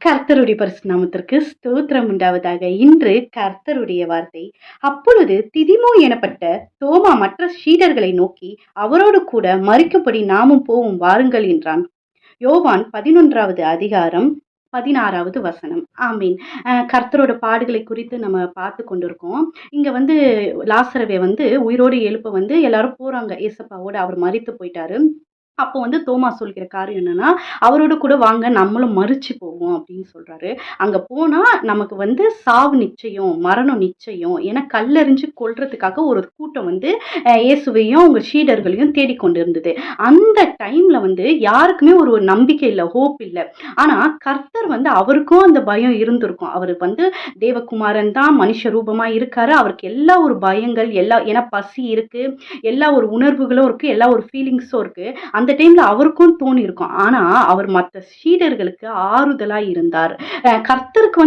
கர்த்தருடைய பரிசுத்த நாமத்திற்கு ஸ்தோத்திரம் உண்டாவதாக. இன்று கர்த்தருடைய வார்த்தை. அப்பொழுது திதிமோ எனப்பட்ட தோமா மற்ற சீடர்களை நோக்கி, அவரோடு கூட மரிக்கும்படி நாமும் போவோம் வாருங்கள் என்றான். யோவான் 11வது அதிகாரம் 16வது வசனம். ஆமீன். கர்த்தரோட பாடுகளை குறித்து நம்ம பார்த்து கொண்டிருக்கோம். இங்க லாசரவை உயிரோடு எழுப்ப எல்லாரும் போறாங்க. ஏசப்பாவோட அவர் மரித்து போயிட்டாரு. அப்போ தோமா சொல்கிற காரியம் என்னன்னா, அவரோட கூட வாங்க நம்மளும் மரிச்சு போவோம் அப்படின்னு சொல்றாரு. அங்க போனா நமக்கு சாவு நிச்சயம், மரணம் நிச்சயம். ஏன்னா கல்லெறிஞ்சு கொல்றதுக்காக ஒரு கூட்டம் இயேசுவையும் உங்க சீடர்களையும் தேடிக்கொண்டு இருந்தது. அந்த டைம்ல யாருக்குமே ஒரு நம்பிக்கை இல்ல, ஹோப் இல்ல. ஆனா கர்த்தர் அவருக்கும் அந்த பயம் இருந்திருக்கும். அவரு தேவகுமாரன் தான், மனுஷ ரூபமா இருக்காரு. அவருக்கு எல்லா ஒரு பயங்கள் ஏன்னா பசி இருக்கு, எல்லா ஒரு உணர்வுகளும் இருக்கு, எல்லா ஒரு ஃபீலிங்ஸும் இருக்கு. அந்த டைம்ல அவருக்கும் தோணி இருக்கும். ஆனா அவர் மற்ற சீடர்களுக்கு ஆறுதலா இருந்தார். கர்த்தருக்கு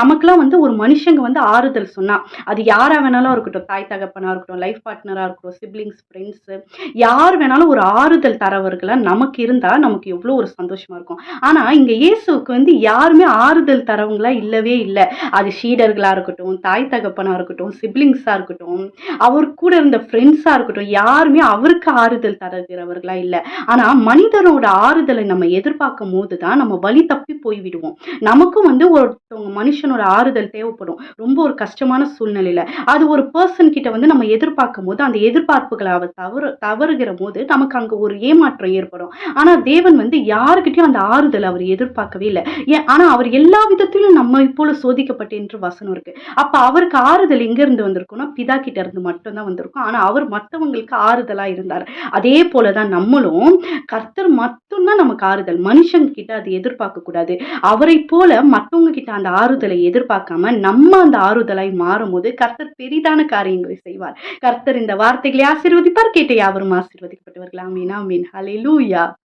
நமக்கெல்லாம் ஒரு மனுஷங்க ஆறுதல் சொன்னா, அது யாரா வேணாலும் இருக்கட்டும், தாய் தகப்பனா இருக்கட்டும், லைஃப் பார்ட்னரா இருக்கட்டும், சிப்ளிங்ஸ், ஃப்ரெண்ட்ஸ், யார் வேணாலும் ஒரு ஆறுதல் தரவர்களா நமக்கு இருந்தா நமக்கு எவ்வளவு ஒரு சந்தோஷமா இருக்கும். ஆனா இங்க இயேசுவுக்கு யாருமே ஆறுதல் தரவங்களா இல்லவே இல்லை. அது சீடர்களா இருக்கட்டும், தாய் தகப்பனா இருக்கட்டும், சிப்ளிங்ஸா இருக்கட்டும், அவர் கூட இருந்த ஃப்ரெண்ட்ஸா இருக்கட்டும், யாருமே அவருக்கு ஆறுதல் தருகிறவர்களா இல்லை. ஆனா மனிதனோட ஆறுதலை நம்ம எதிர்பார்க்கும் போதுதான் நம்ம வழி தப்பி போய்விடுவோம். நமக்கும் ஒருத்தவங்க மனுஷனோட ஆறுதல் தேவைப்படும். ரொம்ப ஒரு கஷ்டமான சூழ்நிலையில அது ஒரு பர்சன் கிட்ட நம்ம எதிர்பார்க்கும் போது அந்த எதிர்பார்ப்புகளை அவர் தவறுகிற போது நமக்கு அங்க ஒரு ஏமாற்றம் ஏற்படும். ஆனா தேவன் யாருக்கிட்டையும் அந்த ஆறுதல் அவர் எதிர்பார்க்கவே இல்லை. ஆனா அவர் எல்லா விதத்திலும் நம்ம போல சோதிக்கப்பட்டு என்று வசனம் இருக்கு. அப்ப அவருக்கு ஆறுதல் எங்க இருந்து வந்திருக்கும்னா பிதா கிட்ட இருந்து மட்டும்தான் வந்திருக்கும். ஆனா அவர் மற்றவங்களுக்கு ஆறுதலா இருந்தார். அதே போலதான் நம்மளும் கர்த்தர் மட்டும்தான் நமக்கு ஆறுதல். மனுஷங்க கிட்ட அது எதிர்பார்க்க கூடாது. அவரை போல மற்றவங்க கிட்ட அந்த ஆறுதலை எதிர்பார்க்காம நம்ம அந்த ஆறுதலாய் மாறும்போது கர்த்தர் பெரிதான காரியங்களை செய்வார். கர்த்தர் இந்த வார்த்தைகளை ஆசீர்வதிப்பார். கேட்ட யாவரும் ஆசீர்வதிக்கப்பட்டவர்கள். ஆமீன், ஆமீன். ஹல்லேலூயா.